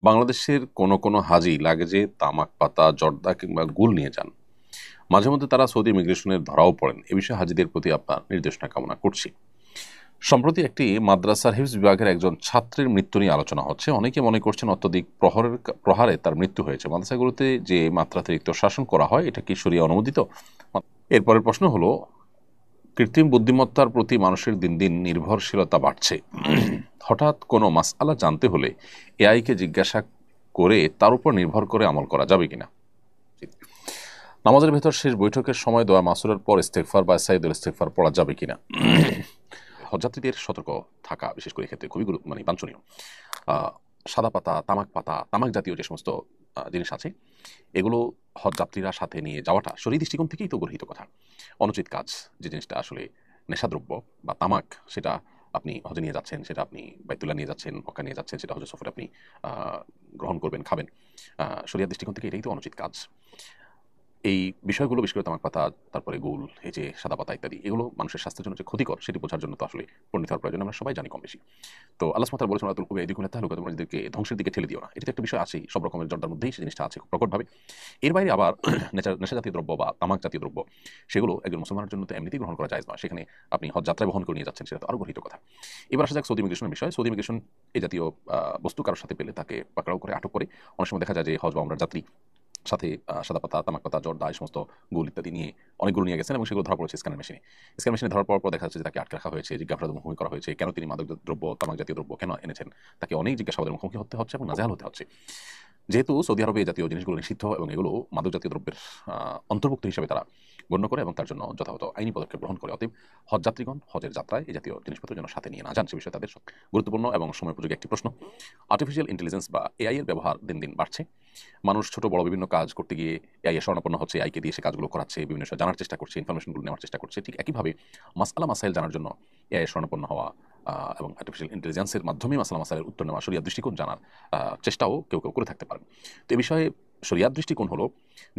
বাংলাদেশের কোনো হাজি লাগেজে তামাক পাতা, জর্দা কিংবা গুল নিয়ে যান। মাঝে মধ্যে তারা সৌদি ইমিগ্রেশনের ধরাও পড়েন। এ বিষয়ে হাজিদের প্রতি আপনার নির্দেশনা কামনা করছি। সম্প্রতি একটি মাদ্রাসার হিফজ বিভাগের একজন ছাত্রের মৃত্যু নিয়ে আলোচনা হচ্ছে। অনেকে মনে করছেন অত্যধিক প্রহারে তার মৃত্যু হয়েছে। মাদ্রাসাগুলোতে যে মাত্রাতিরিক্ত শাসন করা হয় এটা কি শরিয়া অনুমোদিত? এরপরের প্রশ্ন হলো, কৃত্রিম বুদ্ধিমত্তার প্রতি মানুষের দিন দিন নির্ভরশীলতা বাড়ছে। হঠাৎ কোনো মাসআলা জানতে হলে এআইকে জিজ্ঞাসা করে তার উপর নির্ভর করে আমল করা যাবে কিনা? নামাজের ভেতর শেষ বৈঠকের সময় দোয়া মাসুরের পর ইস্তেগফার বা সাইয়্যিদুল ইস্তেগফার পড়া যাবে কিনা? হজযাত্রীদের সতর্ক থাকা বিশেষ করে ক্ষেত্রে খুবই বাঞ্ছনীয়। সাদা পাতা, তামাক পাতা, তামাক জাতীয় যে সমস্ত জিনিস আছে এগুলো হজযাত্রীরা সাথে নিয়ে যাওয়াটা শরীর দৃষ্টিকোণ থেকেই তো গর্হিত কথা, অনুচিত কাজ। যে জিনিসটা আসলে নেশাদ্রব্য বা তামাক, সেটা আপনি হজে নিয়ে যাচ্ছেন, সেটা আপনি বাইতুল্লাহ নিয়ে যাচ্ছেন, মক্কা নিয়ে যাচ্ছেন, সেটা হজের সফরে আপনি গ্রহণ করবেন, খাবেন। শরিয়ার দৃষ্টিকোণ থেকে এটাই তো অনুচিত কাজ। এই বিষয়গুলো বিশেষ করে তামাক পাতা, তারপরে গুল, এই যে সাদা পাতা ইত্যাদি, এগুলো মানুষের স্বাস্থ্যের জন্য যে ক্ষতিকর সেটি বোঝার জন্য তো আসলে পণ্ডিত হওয়ার প্রয়োজন, আমরা সবাই জানি কম বেশি। তো আল্লাহ সুবহানাহু ওয়া তাআলা বলেছেন, ওয়ালা তুলকু বিআইদিকুম ইলা তাহলুকা, তোমরা নিজেদেরকে ধ্বংসের দিকে ঠেলে দিও না। এটা তো একটা বিষয় আছেই, সব রকমের জর্দার মধ্যেই সেই জিনিসটা আছে খুব প্রকটভাবে। এর বাইরে আবার নেশা জাতীয় দ্রব্য বা তামাক জাতীয় দ্রব্য, সেগুলো একজন মুসলমানের জন্য তো এমনিতেই গ্রহণ করা জায়েজ নয়। সেখানে আপনি হজ যাত্রায় বহন করে নিয়ে যাচ্ছেন, সেটা তো আরো গর্হিত কথা। এবার আসা যাক সৌদি ইমিগ্রেশনের বিষয়। সৌদি ইমিগ্রেশন এই জাতীয় বস্তু কারোর সাথে পেলে তাকে পাকড়াও করে আটক করে। অনেক সময় দেখা যায় যে হজ বা উমরার যাত্রী সাথে সাদা পাতা, তামাক পাতা, জর্দা, এই সমস্ত গুল ইত্যাদি নিয়ে অনেকগুলো নিয়ে গেছেন এবং সেগুলো ধরা পড়েছে স্ক্যানার মেশিনে। স্ক্যানার মেশিনে ধরার পর দেখা যাচ্ছে যে তাকে আটকে রাখা হয়েছে, জিজ্ঞাসাবাদের মুখোমুখি করা হয়েছে। কেন তিনি মাদক দ্রব্য, তামাক জাতীয় দ্রব্য কেন এনেছেন, তাকে অনেক জিজ্ঞাসাবাদের মুখোমুখি হতে হচ্ছে এবং নাজেহাল হতে হচ্ছে। যেহেতু সৌদি আরবে এই জাতীয় জিনিসগুলো নিষিদ্ধ এবং এগুলো মাদক জাতীয় দ্রব্যের অন্তর্ভুক্ত হিসেবে তারা গণ্য করে এবং তার জন্য যথাযথ আইনি পদক্ষেপ গ্রহণ করে। অতএব হজযাত্রীগণ হজের যাত্রায় এই জাতীয় জিনিসপত্র যেন সাথে নিয়ে না যান, সে বিষয়ে তাদের গুরুত্বপূর্ণ এবং সময়োপযোগী একটি প্রশ্ন। আর্টিফিশিয়াল ইন্টেলিজেন্স বা এআই এর ব্যবহার দিন দিন বাড়ছে। মানুষ ছোট বড় বিভিন্ন কাজ করতে গিয়ে এআই এর শরণাপন্ন হচ্ছে, এআইকে দিয়ে সে কাজগুলো করাচ্ছে, বিভিন্ন বিষয় জানার চেষ্টা করছে, ইনফরমেশনগুলো নেওয়ার চেষ্টা করছে। ঠিক একইভাবে মাসআলা মাসাইল জানার জন্য এআই এর শরণাপন্ন হওয়া এবং আর্টিফিশিয়াল ইন্টেলিজেন্সের মাধ্যমে মাসআলা মাসাইলের উত্তর নেওয়া, শরিয়ার দৃষ্টিকোণ জানার চেষ্টাও কেউ কেউ করে থাকতে পারেন। তো এই বিষয়ে শরিয়ার দৃষ্টিকোণ হলো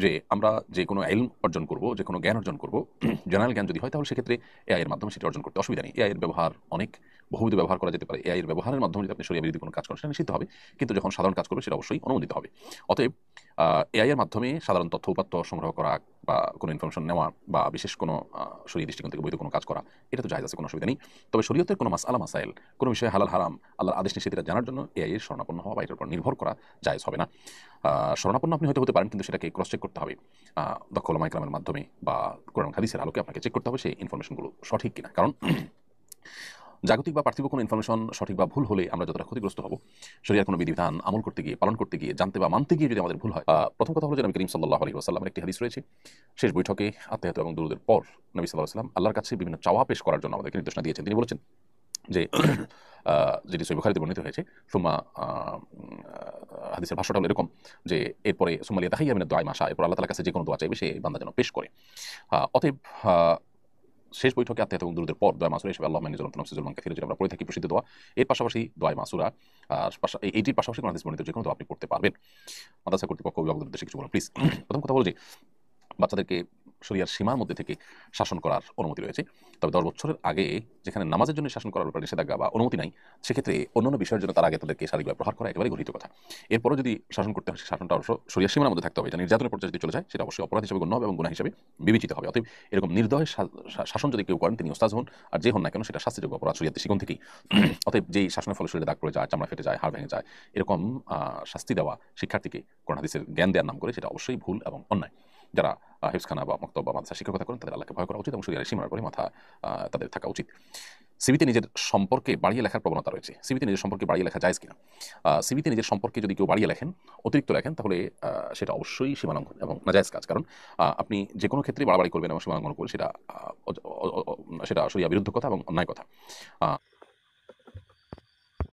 যে আমরা যে কোনো ইলম অর্জন করব, যে কোনো জ্ঞান অর্জন করব, জেনারেল জ্ঞান যদি হয় তাহলে সেক্ষেত্রে এআই এর মাধ্যমে সেটা অর্জন করতে অসুবিধা নেই। এআই এর ব্যবহার অনেক বহুবিধ ব্যবহার করা যেতে পারে। এআই এর ব্যবহারের মাধ্যমে যদি আপনি শরিয়া বিরোধী কোনো কাজ করেন সেটা নিষিদ্ধ হবে, কিন্তু যখন সাধারণ কাজ করবে সেটা অবশ্যই অনুমোদিত হবে। অতএব এআই এর মাধ্যমে সাধারণ তথ্য উপাত্ত সংগ্রহ করা বা কোনো ইনফরমেশন নেওয়া বা বিশেষ কোনো শরীয়ী দৃষ্টিকোণ থেকে বৈধ কোনো কাজ করা, এটা তো জায়েজ আছে, কোনো অসুবিধা নেই। তবে শরীয়তের কোনো মাসআলা মাসাইল, কোনো বিষয়ে হালাল হারাম, আল্লাহর আদেশ নিষেধ জানার জন্য এআই এর শরণাপন্ন হওয়া বা এটার উপর নির্ভর করা জায়েজ হবে না। শরণাপন্ন আপনি হতে পারেন, কিন্তু সেটাকে ক্রস চেক করতে হবে দক্ষ ওলামা ইকরামের মাধ্যমে বা কোরআন হাদিসের আলোকে আপনাকে চেক করতে হবে সেই ইনফরমেশনগুলো সঠিক কিনা। কারণ জাগতিক বা পার্থিব কোনো ইনফরমেশন সঠিক বা ভুল হলে আমরা যতটা ক্ষতিগ্রস্ত হব, শরিয়ার কোনো বিধিবিধান আমল করতে গিয়ে, পালন করতে গিয়ে, জানতে বা মানতে গিয়ে যদি আমাদের ভুল হয়। প্রথম কথা হলো যে নবী করিম সাল্লাল্লাহু আলাইহি ওয়াসাল্লামের একটি হাদিস রয়েছে, শেষ বৈঠকে আত্মীয়তা এবং দুরূদের পর নবী সাল্লাল্লাহু আলাইহি ওয়াসাল্লাম আল্লাহর কাছে বিভিন্ন চাওয়া পেশ করার জন্য আমাদেরকে নির্দেশনা দিয়েছেন। তিনি বলেছেন যে যেটি সহিহ বুখারীতে বর্ণিত হয়েছে, সুম্মা হাদিসের ভাষ্যটা হলো এরকম যে এরপরে সুম্মা লিয়াতাহিয়্যা মিনাদ দুআই মা শা, এরপর আল্লাহ তাআলার কাছে যে কোনো দোয়া চাইবে সে বান্দা যেন পেশ করে। অতএব শেষ বৈঠকে আত্মীয়তা এবং দুরূদের পর দোয়া মাসুরা হিসেবে আল্লাহুম্মা ইন্নী যালামতু নাফসি যুলমান কাসীরা, যেটা আমরা পড়ে থাকি প্রসিদ্ধ দোয়া। এর পাশাপাশি দোয়া মাসুরা এইটির পাশাপাশি কোন হাদিস বর্ণিত যে কোনো দোয়া আপনি পড়তে পারবেন। মাদ্রাসা কর্তৃপক্ষ অভিভাবকদের উদ্দেশ্যে কিছু বলুন প্লিজ। প্রথম কথা হলো যে বাচ্চাদেরকে শরিয়ার সীমার মধ্যে থেকে শাসন করার অনুমতি রয়েছে। তবে ১০ বছরের আগে যেখানে নামাজের জন্য শাসন করার ব্যাপারে নিষেধাজ্ঞা বা অনুমতি নাই, সেক্ষেত্রে অন্যান্য বিষয়ের জন্য তার আগে তাদেরকে শারীরিকভাবে প্রহার করা একেবারে গর্হিত কথা। এরপরও যদি শাসন করতে হয়, শাসনটা অবশ্য শরিয়ার সীমার মধ্যে থাকতে হবে। এটা নির্যাতনের পর্যায়ে যদি চলে যায় সেটা অবশ্যই অপরাধ হিসেবে গণ্য হবে এবং গুনাহ হিসেবে বিবেচিত হবে। অতএব এরকম নির্দয় শাসন যদি কেউ করেন, তিনি ওস্তাদ হন আর যে হন না কেন, সেটা শাস্তিযোগ্য অপরাধ শরিয়ার দৃষ্টিকোণ থেকেই। অতএব যেই শাসনের ফলে শরীরে দাগ পড়ে যায়, চামড়া ফেটে যায়, হাড় ভেঙে যায়, এরকম শাস্তি দেওয়া শিক্ষার্থীকে কোরআন হাদিসের জ্ঞান দেওয়ার নাম করে, সেটা অবশ্যই ভুল এবং অন্যায়। যারা হিফজখানা বা মক্তব বা মাদ্রাসা শিক্ষকতা করেন তাদের আল্লাহকে ভয় করা উচিত এবং শরিয়ার সীমার উপরে মাথা তাদের থাকা উচিত। সিভিতে নিজের সম্পর্কে বাড়িয়ে লেখার প্রবণতা রয়েছে। সিভিতে নিজের সম্পর্কে বাড়িয়ে লেখা জায়েজ কিনা? সিভিতে নিজের সম্পর্কে যদি কেউ বাড়িয়ে লেখেন, অতিরিক্ত লেখেন, তাহলে সেটা অবশ্যই সীমালঙ্ঘন এবং নাজায়েজ কাজ। কারণ আপনি যে কোনো ক্ষেত্রে বাড়াবাড়ি করবেন এবং সীমালঙ্ঘন করবেন, সেটা শরিয়া বিরুদ্ধ কথা এবং অন্যায় কথা।